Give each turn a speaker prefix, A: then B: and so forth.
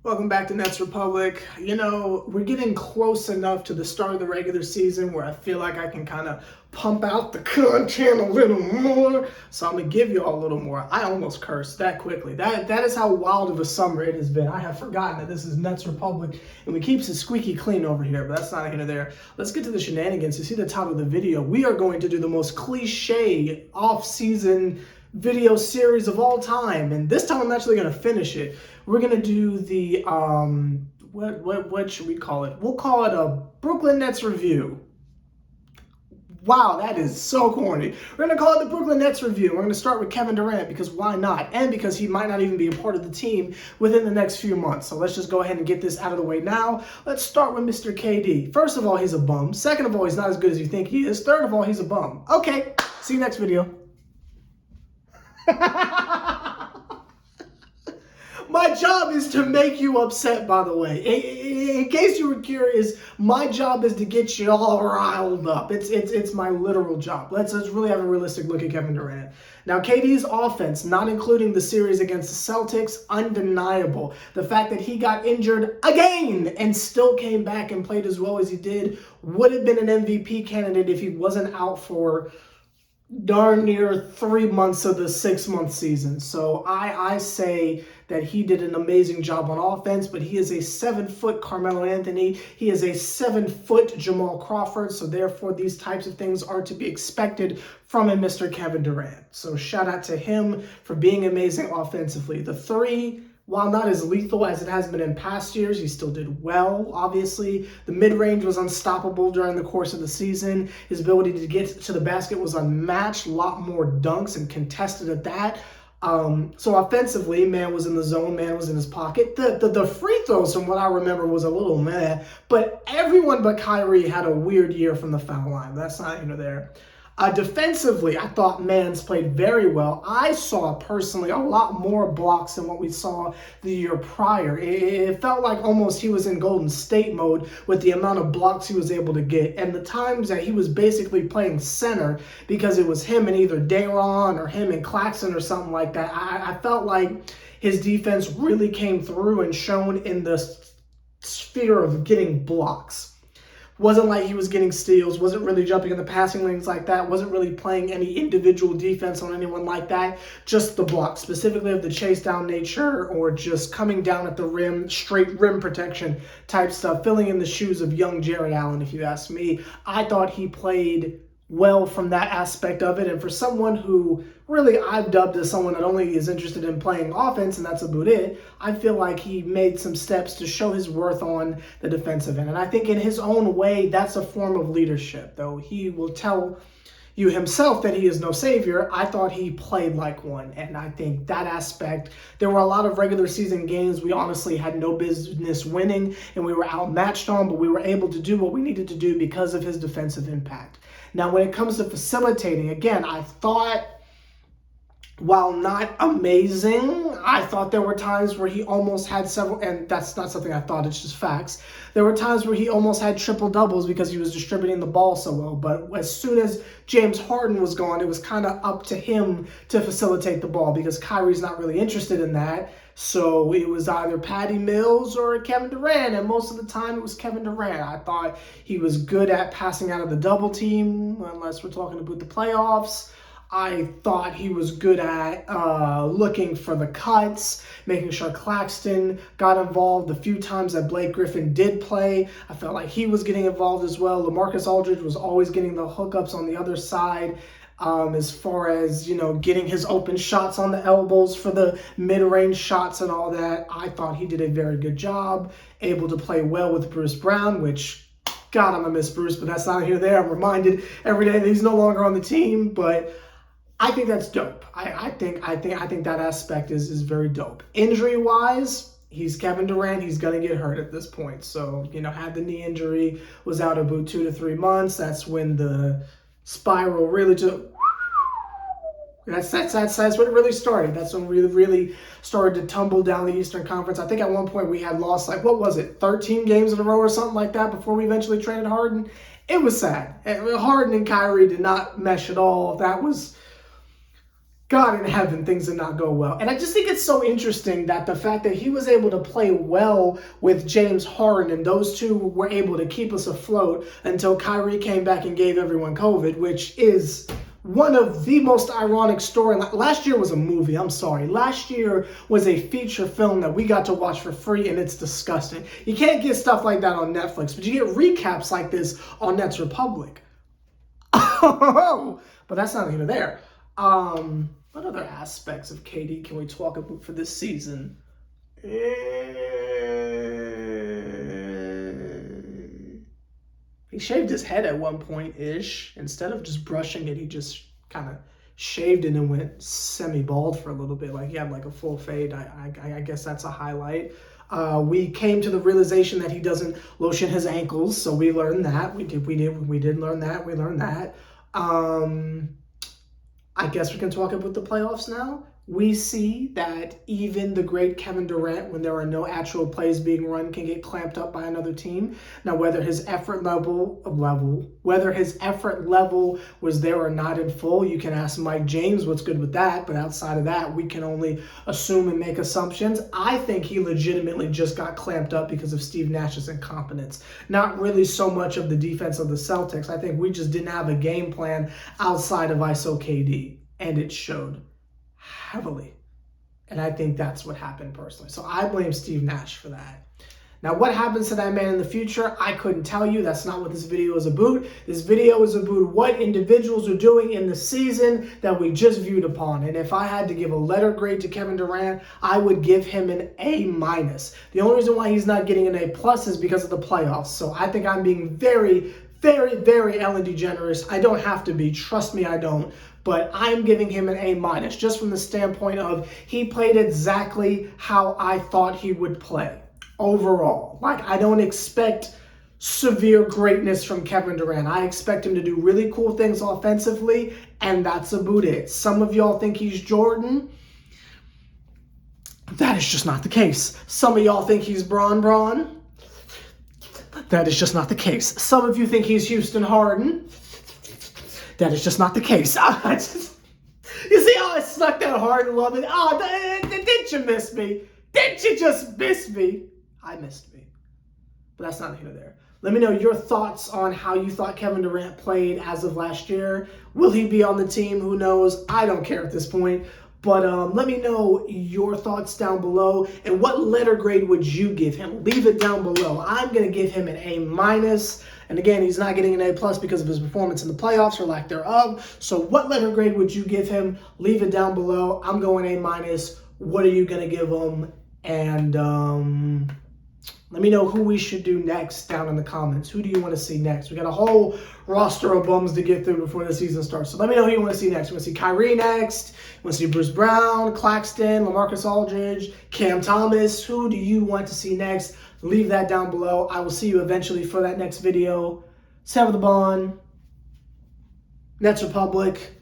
A: Welcome back to Nets Republic. You know, we're getting close enough to the start of the regular season where I feel like I can kind of pump out the content a little more. So I'm going to give you all a little more. I almost cursed that quickly. That is how wild of a summer it has been. I have forgotten that this is Nets Republic and we keep it squeaky clean over here, but that's not here nor there. Let's get to the shenanigans. You see the title of the video. We are going to do the most cliche off-season video series of all time, and this time I'm actually going to finish it. We're going to do the what should we call it? We'll call it a Brooklyn Nets review. Wow, that is so corny. We're going to call it the Brooklyn Nets review. We're going to start with Kevin Durant because why not? And because he might not even be a part of the team within the next few months. So let's just go ahead and get this out of the way now. Let's start with Mr. KD. First of all, he's a bum. Second of all, he's not as good as you think he is. Third of all, he's a bum. Okay, see you next video. My job is to make you upset, by the way. In case you were curious, my job is to get you all riled up. It's my literal job. Let's really have a realistic look at Kevin Durant. Now, KD's offense, not including the series against the Celtics, undeniable. The fact that he got injured again and still came back and played as well as he did would have been an MVP candidate if he wasn't out for darn near 3 months of the 6-month season. So I say that he did an amazing job on offense, but he is a 7-foot Carmelo Anthony. He is a 7-foot Jamal Crawford. So therefore, these types of things are to be expected from a Mr. Kevin Durant. So shout out to him for being amazing offensively. The three, while not as lethal as it has been in past years, he still did well, obviously. The mid-range was unstoppable during the course of the season. His ability to get to the basket was unmatched. A lot more dunks and contested at that. So offensively, man was in the zone, man was in his pocket. The free throws, from what I remember, was a little meh. But everyone but Kyrie had a weird year from the foul line. That's not here nor there. Defensively, I thought Mans played very well. I saw personally a lot more blocks than what we saw the year prior. It felt like almost he was in Golden State mode with the amount of blocks he was able to get. And the times that he was basically playing center because it was him and either Daron or him and Claxton or something like that. I felt like his defense really came through and shone in the sphere of getting blocks. Wasn't like he was getting steals, wasn't really jumping in the passing lanes like that, wasn't really playing any individual defense on anyone like that, just the block, specifically of the chase down nature or just coming down at the rim, straight rim protection type stuff, filling in the shoes of young Jared Allen, if you ask me. I thought he played well from that aspect of it, and for someone who really I've dubbed as someone that only is interested in playing offense, and that's about it, I feel like he made some steps to show his worth on the defensive end. And I think in his own way, that's a form of leadership, though he will tell you himself that he is no savior. I thought he played like one, and I think that aspect, there were a lot of regular season games we honestly had no business winning, and we were outmatched on, but we were able to do what we needed to do because of his defensive impact. Now, when it comes to facilitating, again, I thought, while not amazing, I thought there were times where he almost had several, and that's not something I thought, it's just facts. There were times where he almost had triple doubles because he was distributing the ball so well. But as soon as James Harden was gone, it was kind of up to him to facilitate the ball because Kyrie's not really interested in that. So it was either Patty Mills or Kevin Durant, and most of the time it was Kevin Durant. I thought he was good at passing out of the double team, unless we're talking about the playoffs. I thought he was good at looking for the cuts, making sure Claxton got involved. The few times that Blake Griffin did play, I felt like he was getting involved as well. LaMarcus Aldridge was always getting the hookups on the other side. As far as, getting his open shots on the elbows for the mid-range shots and all that, I thought he did a very good job, able to play well with Bruce Brown, which, God, I'm going to miss Bruce, but that's not here or there. I'm reminded every day that he's no longer on the team, but I think that's dope. I think that aspect is very dope. Injury-wise, he's Kevin Durant. He's going to get hurt at this point. So, had the knee injury, was out about 2 to 3 months. That's when the spiral really just, that's when it really started. That's when we really started to tumble down the Eastern Conference. I think at one point we had lost 13 games in a row or something like that before we eventually traded Harden. It was sad. Harden and Kyrie did not mesh at all. That was God in heaven, things did not go well. And I just think it's so interesting that the fact that he was able to play well with James Harden and those two were able to keep us afloat until Kyrie came back and gave everyone COVID, which is one of the most ironic storylines. Last year was a movie, I'm sorry. Last year was a feature film that we got to watch for free, and it's disgusting. You can't get stuff like that on Netflix, but you get recaps like this on Nets Republic. But that's not even there. What other aspects of KD can we talk about for this season? He shaved his head at one point-ish. Instead of just brushing it, he just kind of shaved it and went semi-bald for a little bit. Like he had like a full fade. I guess that's a highlight. We came to the realization that he doesn't lotion his ankles, so we learned that. We did learn that. We learned that. I guess we can talk about the playoffs now. We see that even the great Kevin Durant, when there are no actual plays being run, can get clamped up by another team. Now, whether his effort level was there or not in full, you can ask Mike James what's good with that. But outside of that, we can only assume and make assumptions. I think he legitimately just got clamped up because of Steve Nash's incompetence. Not really so much of the defense of the Celtics. I think we just didn't have a game plan outside of ISO KD, and it showed heavily. And I think that's what happened personally. So I blame Steve Nash for that. Now, what happens to that man in the future? I couldn't tell you. That's not what this video is about. This video is about what individuals are doing in the season that we just viewed upon. And if I had to give a letter grade to Kevin Durant, I would give him an A-. The only reason why he's not getting an A+ is because of the playoffs. So I think I'm being very, very, very Ellen DeGeneres. I don't have to be. Trust me, I don't. But I'm giving him an A- just from the standpoint of he played exactly how I thought he would play overall. Like, I don't expect severe greatness from Kevin Durant. I expect him to do really cool things offensively, and that's about it. Some of y'all think he's Jordan. That is just not the case. Some of y'all think he's Bron. That is just not the case. Some of you think he's Houston Harden. That is just not the case. You see how I snuck that Harden love it? Oh, didn't you miss me? Didn't you just miss me? I missed me. But that's not here or there. Let me know your thoughts on how you thought Kevin Durant played as of last year. Will he be on the team? Who knows? I don't care at this point. But let me know your thoughts down below. And what letter grade would you give him? Leave it down below. I'm going to give him an A-. And again, he's not getting an A+ because of his performance in the playoffs or lack thereof. So what letter grade would you give him? Leave it down below. I'm going A-. What are you going to give him? And let me know who we should do next down in the comments. Who do you want to see next? We got a whole roster of bums to get through before the season starts. So let me know who you want to see next. You want to see Kyrie next? You want to see Bruce Brown, Claxton, LaMarcus Aldridge, Cam Thomas? Who do you want to see next? Leave that down below. I will see you eventually for that next video. Sever the Bond. Nets Republic.